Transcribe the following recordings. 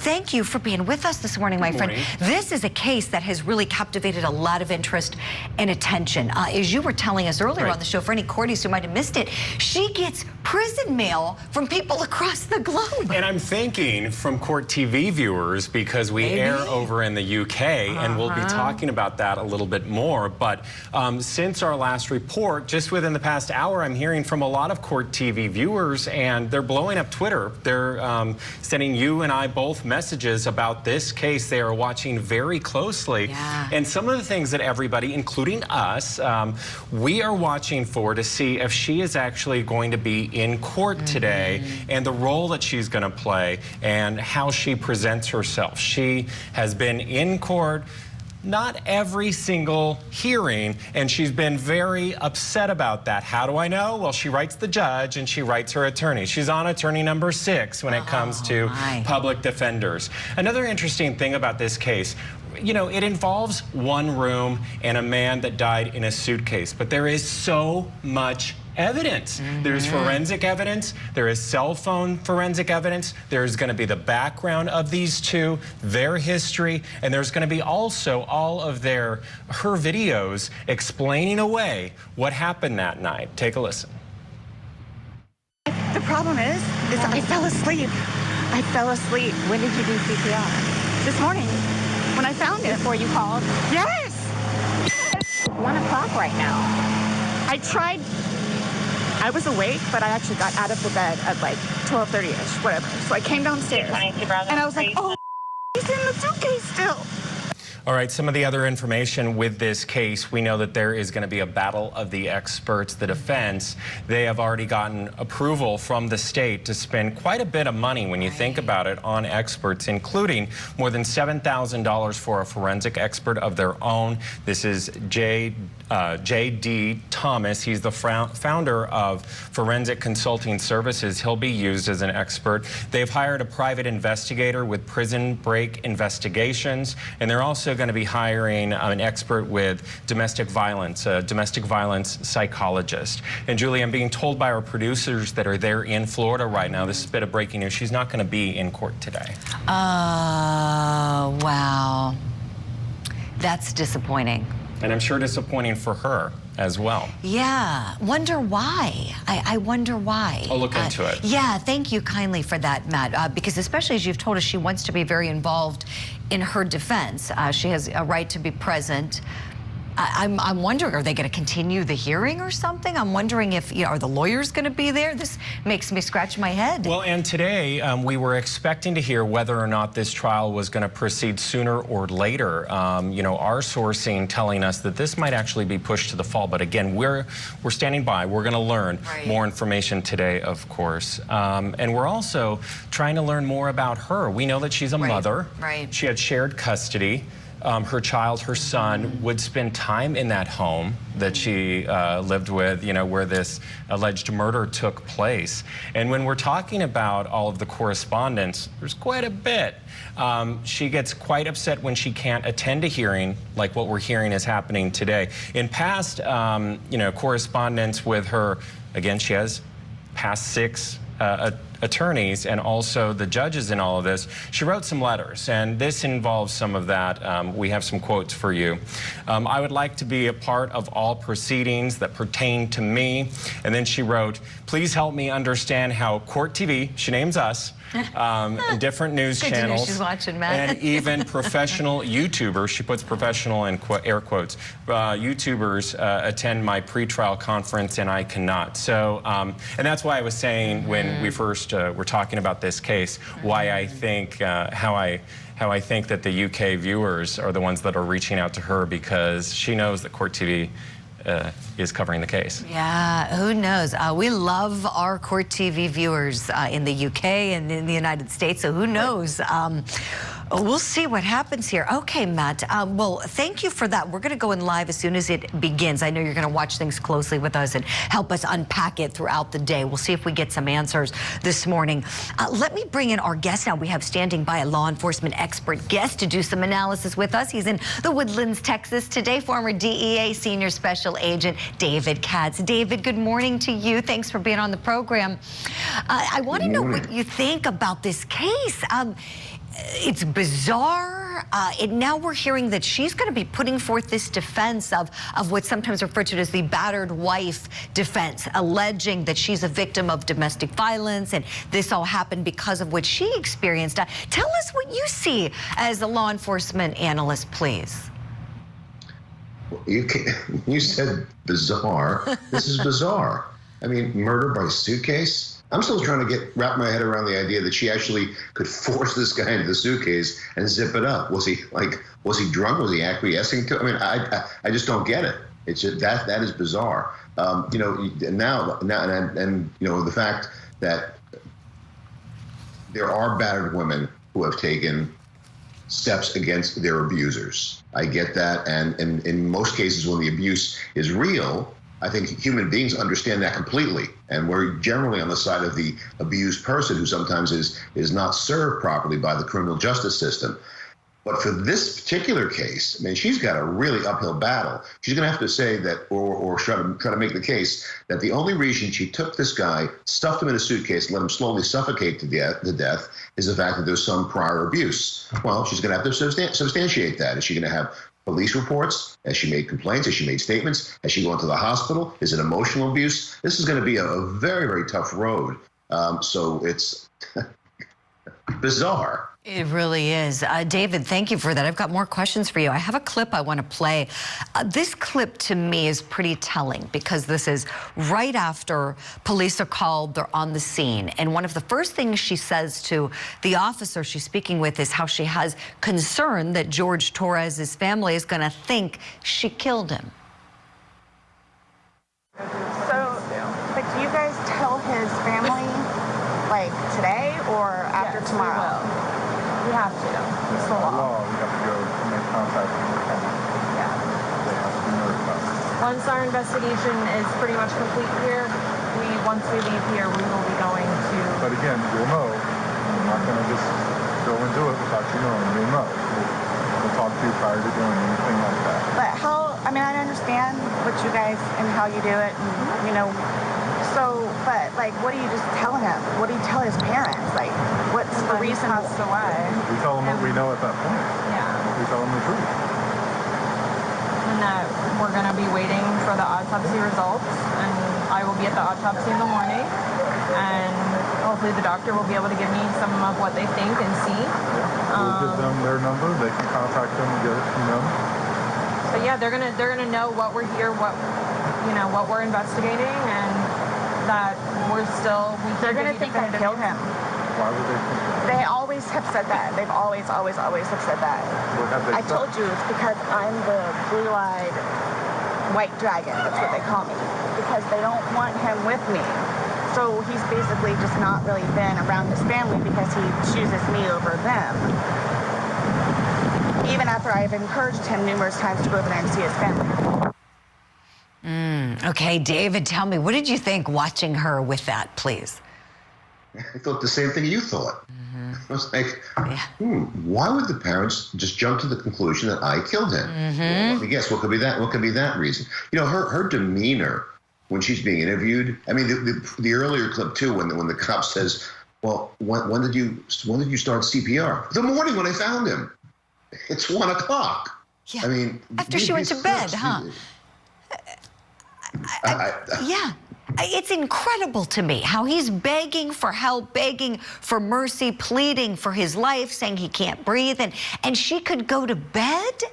thank you for being with us this morning, my friend. This is a case that has really captivated a lot of interest and attention. As you were telling us earlier on the show, for any courties who might have missed it, she gets prison mail from people across the globe. And I'm thinking from Court TV viewers, because we air over in the UK, and we'll be talking about that a little bit more. But since our last report, just within the past hour, I'm hearing from a lot of Court TV viewers, and they're blowing up Twitter. They're sending you and I both messages about this case. They are watching very closely. And some of the things that everybody, including us, we are watching for to see if she is actually going to be in court today, and the role that she's going to play and how she presents herself. She has been in court not every single hearing, and she's been very upset about that. How do I know? Well, she writes the judge and she writes her attorney. She's on attorney number 6 when it comes to public defenders. Another interesting thing about this case, you know, it involves one room and a man that died in a suitcase, but there is so much evidence. There's forensic evidence, there is cell phone forensic evidence, there's going to be the background of these two, their history, and there's going to be also all of her videos explaining away what happened that night. Take a listen. The problem is I fell asleep. I fell asleep. When did you do CPR? This morning, when I found it. Before you called? Yes! 1 o'clock right now. I tried. I was awake, but I actually got out of the bed at like 12:30ish, whatever. So I came downstairs, and I was like, oh, he's in the suitcase still. All right, some of the other information with this case, we know that there is going to be a battle of the experts. The defense, they have already gotten approval from the state to spend quite a bit of money, when you think about it, on experts, including more than $7,000 for a forensic expert of their own. This is J.D. Thomas. He's the founder of Forensic Consulting Services. He'll be used as an expert. They've hired a private investigator with prison break investigations, and they're also going to be hiring an expert with domestic violence, a domestic violence psychologist. And Julie, I'm being told by our producers that are there in Florida right now, this is a bit of breaking news, she's not going to be in court today. Wow. That's disappointing. And I'm sure disappointing for her as well. Yeah, wonder why. I wonder why. I'll look into it. Yeah, thank you kindly for that, Matt, because especially as you've told us, she wants to be very involved in her defense. She has a right to be present. I'm wondering, are they going to continue the hearing or something? I'm wondering if, you know, are the lawyers going to be there? This makes me scratch my head. Well, and today we were expecting to hear whether or not this trial was going to proceed sooner or later. You know, our sourcing telling us that this might actually be pushed to the fall. But again, we're standing by. We're going to learn more information today, of course. And we're also trying to learn more about her. We know that she's a mother. She had shared custody. Her child, her son, would spend time in that home that she lived with, you know, where this alleged murder took place. And when we're talking about all of the correspondence, there's quite a bit. She gets quite upset when she can't attend a hearing like what we're hearing is happening today. In past, you know, correspondence with her, again, she has past 6 attorneys and also the judges in all of this. She wrote some letters, and this involves some of that. We have some quotes for you. I would like to be a part of all proceedings that pertain to me. And then she wrote, please help me understand how Court TV, she names us, different news channels, she's watching, Matt. and even professional YouTubers, she puts professional in air quotes, YouTubers attend my pretrial conference, and I cannot. So, and that's why I was saying when we first were talking about this case, why I think, how I think that the UK viewers are the ones that are reaching out to her, because she knows that Court TV is covering the case. Yeah, who knows? We love our Court TV viewers in the UK and in the United States, so who knows? We'll see what happens here. Okay, Matt, well, thank you for that. We're going to go in live as soon as it begins. I know you're going to watch things closely with us and help us unpack it throughout the day. We'll see if we get some answers this morning. Let me bring in our guest now. We have standing by a law enforcement expert guest to do some analysis with us. He's in the Woodlands, Texas today, former DEA Senior Special Agent David Katz. David, good morning to you. Thanks for being on the program. I want to know what you think about this case. It's bizarre. Now we're hearing that she's going to be putting forth this defense of what's sometimes referred to as the battered wife defense, alleging that she's a victim of domestic violence and this all happened because of what she experienced. Tell us what you see as a law enforcement analyst, please. You said bizarre. This is bizarre. I mean, murder by suitcase? I'm still trying to wrap my head around the idea that she actually could force this guy into the suitcase and zip it up. Was he drunk? Was he acquiescing to? I mean, I just don't get it. It's just that is bizarre. You know, now, and you know, the fact that there are battered women who have taken steps against their abusers. I get that, and in most cases when the abuse is real, I think human beings understand that completely, and we're generally on the side of the abused person who sometimes is not served properly by the criminal justice system. But for this particular case, I mean, she's got a really uphill battle. She's going to have to say that, or try to make the case that the only reason she took this guy, stuffed him in a suitcase, let him slowly suffocate to death, is the fact that there's some prior abuse. Well, she's going to have to substantiate that. Is she going to have police reports? Has she made complaints? Has she made statements? Has she gone to the hospital? Is it emotional abuse? This is going to be a very, very tough road. So it's bizarre. It really is. David, thank you for that. I've got more questions for you. I have a clip I want to play. This clip to me is pretty telling because this is right after police are called, they're on the scene. And one of the first things she says to the officer she's speaking with is how she has concern that George Torres' family is going to think she killed him. So, like, do you guys tell his family, like, today or after tomorrow? We have to. It's the law. We have to go make contact with the family. Yeah. They have to be notified. Once our investigation is pretty much complete here, once we leave here, we will be going to... But again, you'll know. We're not going to just go and do it without you knowing. You'll know. We'll talk to you prior to doing anything like that. But how, I mean, I understand what you guys and how you do it, and, you know, so, but, like, what do you just tell him? What do you tell his parents? Like, what's the reason? He passed away. We tell them what we know at that point. Yeah. We tell them the truth. And that we're going to be waiting for the autopsy results, and I will be at the autopsy in the morning, and hopefully the doctor will be able to give me some of what they think and see. We'll give them their number. They can contact them and get it from them. But yeah, they're gonna know what we're here, what we're investigating, and that They're gonna think I killed him. Why would they think that? They always have said that. They've always have said that. What have they I said? told you it's because I'm the blue-eyed white dragon. That's what they call me. Because they don't want him with me. So he's basically just not really been around his family because he chooses me over them. Even after I've encouraged him numerous times to go over there and see his family. Okay, David, tell me, what did you think watching her with that, please? I thought the same thing you thought. I was like, why would the parents just jump to the conclusion that I killed him? Well, let me guess, what could be that? What could be that reason? You know, her demeanor when she's being interviewed. I mean, the earlier clip too, when the cop says, "Well, when did you start CPR?" The morning when I found him. It's 1 o'clock. Yeah. I mean, after she went to bed, huh? Yeah. It's incredible to me how he's begging for help, begging for mercy, pleading for his life, saying he can't breathe, and she could go to bed?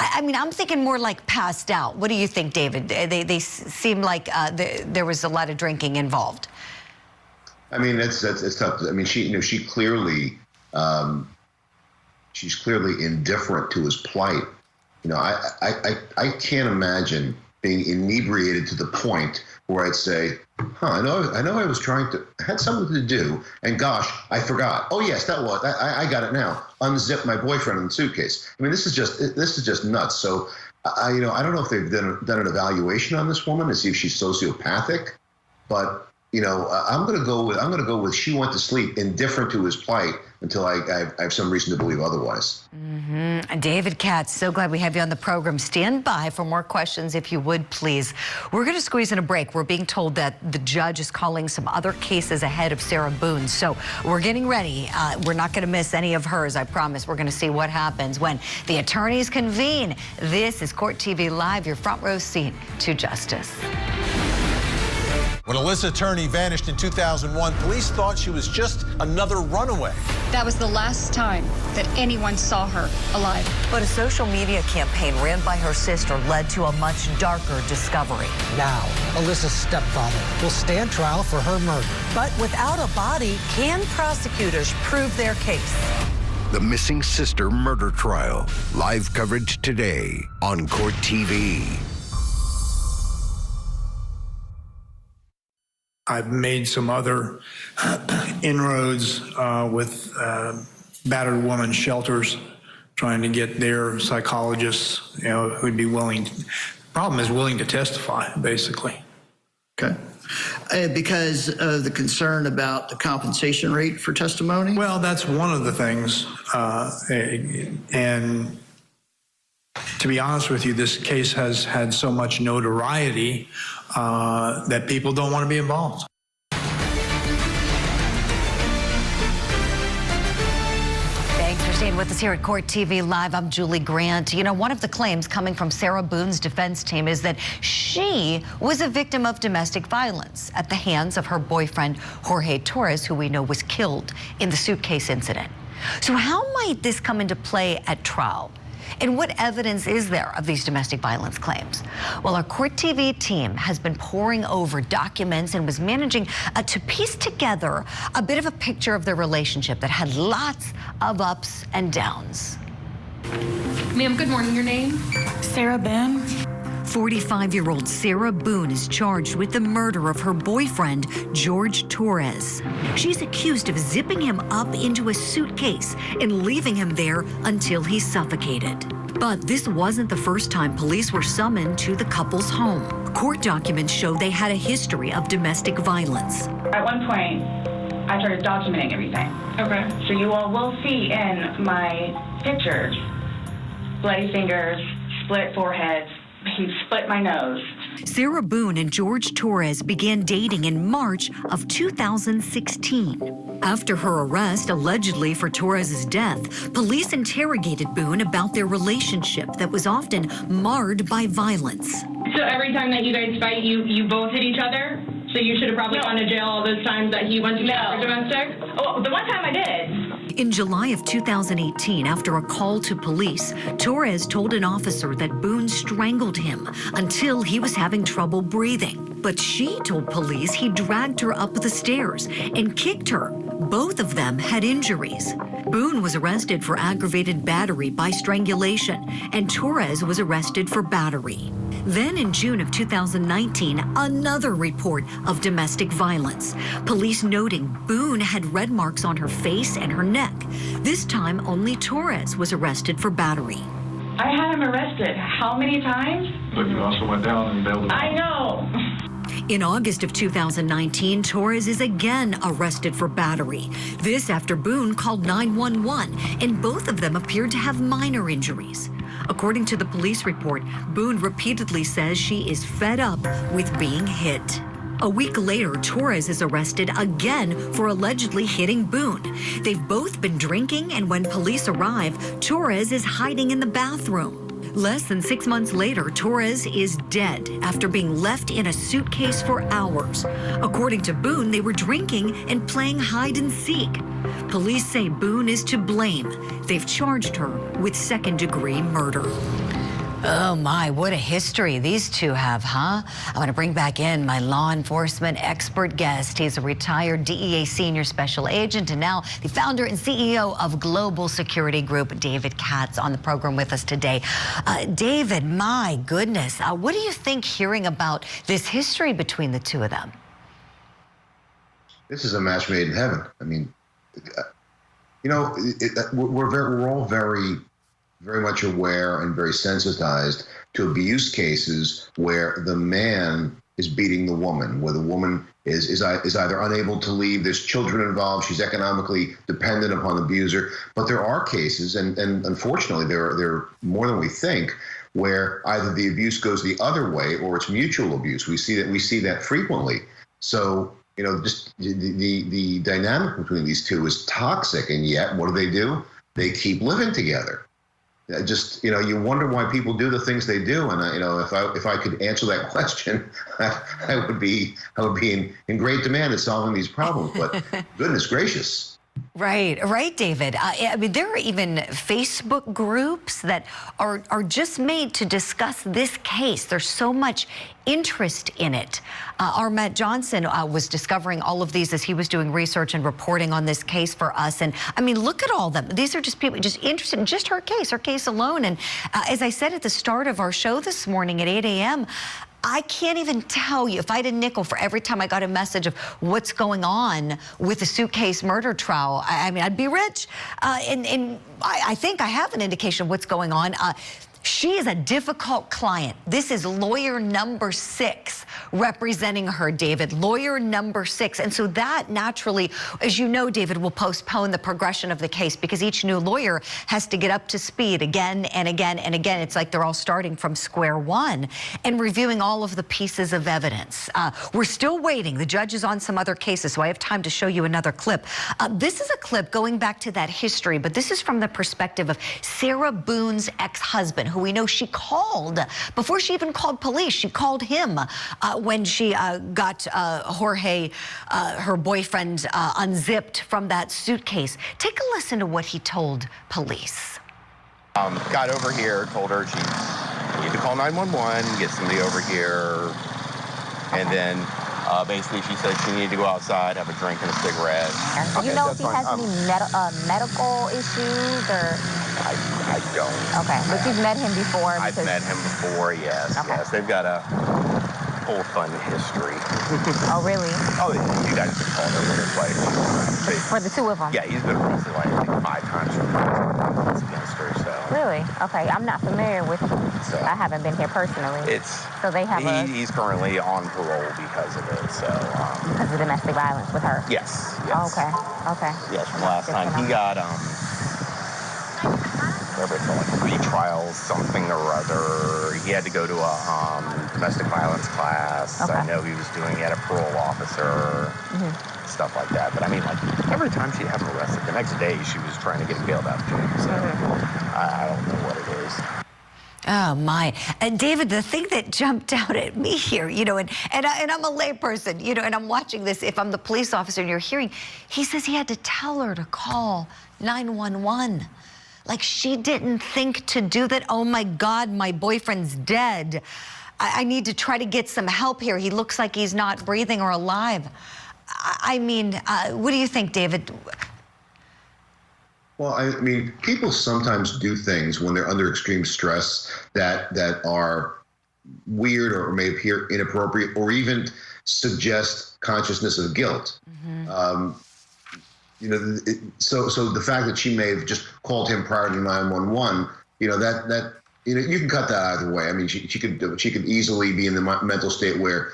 I mean, I'm thinking more like passed out. What do you think, David? They seem like there was a lot of drinking involved. I mean, it's tough. I mean, she clearly, she's clearly indifferent to his plight. You know, I can't imagine being inebriated to the point where I'd say, I know I had something to do, and gosh, I forgot. Oh yes, that was, I got it now. Unzip my boyfriend in the suitcase. I mean, this is just nuts. So, I don't know if they've done an evaluation on this woman to see if she's sociopathic, but I'm going to go with she went to sleep, indifferent to his plight until I have some reason to believe otherwise. David Katz, so glad we have you on the program. Stand by for more questions, if you would, please. We're going to squeeze in a break. We're being told that the judge is calling some other cases ahead of Sarah Boone, so we're getting ready. We're not going to miss any of hers, I promise. We're going to see what happens when the attorneys convene. This is Court TV Live, your front row seat to justice. When Alyssa's attorney vanished in 2001, police thought she was just another runaway. That was the last time that anyone saw her alive. But a social media campaign ran by her sister led to a much darker discovery. Now, Alyssa's stepfather will stand trial for her murder. But without a body, can prosecutors prove their case? The Missing Sister Murder Trial. Live coverage today on Court TV. I've made some other inroads with battered woman shelters, trying to get their psychologists, who'd be willing. Problem is willing to testify, basically. Okay. Because of the concern about the compensation rate for testimony? Well, that's one of the things. And to be honest with you, this case has had so much notoriety that people don't want to be involved. Thanks for staying with us here at Court TV Live. I'm Julie Grant. One of the claims coming from Sarah Boone's defense team is that she was a victim of domestic violence at the hands of her boyfriend, Jorge Torres, who we know was killed in the Suitcase incident. So how might this come into play at trial? And what evidence is there of these domestic violence claims? Well, our Court TV team has been poring over documents and was managing to piece together a bit of a picture of their relationship that had lots of ups and downs. Ma'am, good morning. Your name? Sarah Boone. 45-year-old Sarah Boone is charged with the murder of her boyfriend, Jorge Torres. She's accused of zipping him up into a suitcase and leaving him there until he suffocated. But this wasn't the first time police were summoned to the couple's home. Court documents show they had a history of domestic violence. At one point, I started documenting everything. Okay. So you all will see in my pictures bloody fingers, split foreheads. He split my nose. Sarah Boone and Jorge Torres began dating in March of 2016. After her arrest, allegedly for Torres' death, police interrogated Boone about their relationship that was often marred by violence. So every time that you guys fight, you both hit each other? So you should have probably gone to jail all those times that he went to jail for domestic? Oh, the one time I did. In July of 2018, after a call to police, Torres told an officer that Boone strangled him until he was having trouble breathing. But she told police he dragged her up the stairs and kicked her. Both of them had injuries. Boone was arrested for aggravated battery by strangulation, and Torres was arrested for battery. Then in June of 2019, another report of domestic violence. Police noting Boone had red marks on her face and her neck. This time, only Torres was arrested for battery. I had him arrested how many times? But you also went down and bailed him out. I know. In August of 2019, Torres is again arrested for battery. This after Boone called 911, and both of them appeared to have minor injuries. According to the police report, Boone repeatedly says she is fed up with being hit. A week later, Torres is arrested again for allegedly hitting Boone. They've both been drinking, and when police arrive, Torres is hiding in the bathroom. Less than 6 months later, Torres is dead after being left in a suitcase for hours. According to Boone, they were drinking and playing hide and seek. Police say Boone is to blame. They've charged her with second-degree murder. Oh my, what a history these two have, huh? I want to bring back in my law enforcement expert guest. He's a retired DEA senior special agent and now the founder and CEO of Global Security Group, David Katz, on the program with us today. David, my goodness, what do you think hearing about this history between the two of them? This is a match made in heaven. I mean, we're all very much aware and very sensitized to abuse cases where the man is beating the woman, where the woman is either unable to leave, there's children involved, she's economically dependent upon the abuser. But there are cases, and unfortunately there are more than we think, where either the abuse goes the other way or it's mutual abuse. We see that frequently. So, just the dynamic between these two is toxic, and yet what do? They keep living together. You wonder why people do the things they do. And if I could answer that question, I would be in great demand at solving these problems. But goodness gracious. Right, David. I mean, there are even Facebook groups that are just made to discuss this case. There's so much interest in it. Our Matt Johnson was discovering all of these as he was doing research and reporting on this case for us. And I mean, look at all of them. These are just people just interested in just her case alone. And as I said at the start of our show this morning at 8 a.m., I can't even tell you, if I had a nickel for every time I got a message of what's going on with the Suitcase murder trial, I mean, I'd be rich. And I think I have an indication of what's going on. She is a difficult client. This is lawyer number 6 representing her, David. Lawyer number 6. And so that naturally, as you know, David, will postpone the progression of the case because each new lawyer has to get up to speed again and again and again. It's like they're all starting from square one and reviewing all of the pieces of evidence. We're still waiting. The judge is on some other cases, so I have time to show you another clip. This is a clip going back to that history, but this is from the perspective of Sarah Boone's ex-husband, who we know she called before she even called police. She called him when she got Jorge, her boyfriend, unzipped from that suitcase. Take a listen to what he told police. Got over here, told her she needed to call 911, get somebody over here, and then basically she said she needed to go outside, have a drink and a cigarette. Do you know if he has any medical issues or? I don't. Okay, but you've met him before? I've met him before, yes. Okay. Yes, they've got a whole fun history. Oh, really? Oh, you guys have called over this way. For the two of them? Yeah, he's been arrested like I think 5 times for violence against her, so. Really? Okay, I'm not familiar with so, I haven't been here personally. So they have he's currently on parole because of it, so. Because of domestic violence with her? Yes. Oh, okay. Yes, from last time. He got, whatever it's called, like retrial something or other. He had to go to a domestic violence class. Okay. I know he was doing it, a parole officer, stuff like that. But I mean, like, every time she'd have him arrested, the next day she was trying to get him bailed out too. So I don't know what it is. Oh, my. And David, the thing that jumped out at me here, and I'm a layperson, and I'm watching this, if I'm the police officer and you're hearing, he says he had to tell her to call 911. Like she didn't think to do that. Oh, my God, my boyfriend's dead. I need to try to get some help here. He looks like he's not breathing or alive. I mean, what do you think, David? Well, I mean, people sometimes do things when they're under extreme stress that are weird or may appear inappropriate or even suggest consciousness of guilt. So the fact that she may have just called him prior to 911, you can cut that either way. I mean, she could easily be in the mental state where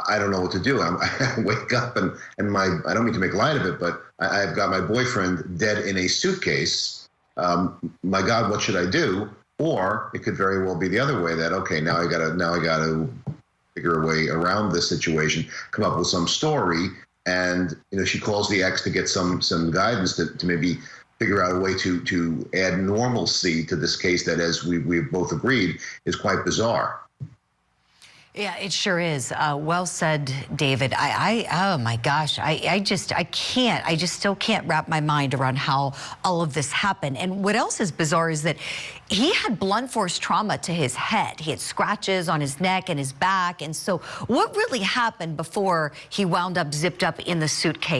I don't know what to do. I wake up and I don't mean to make light of it, but I've got my boyfriend dead in a suitcase. My God, what should I do? Or it could very well be the other way, that okay, now I gotta figure a way around this situation, come up with some story. And she calls the ex to get some guidance to maybe figure out a way to add normalcy to this case that, as we've both agreed, is quite bizarre. Yeah, it sure is. Well said, David. Oh my gosh, I still can't wrap my mind around how all of this happened. And what else is bizarre is that he had blunt force trauma to his head. He had scratches on his neck and his back. And so what really happened before he wound up zipped up in the suitcase?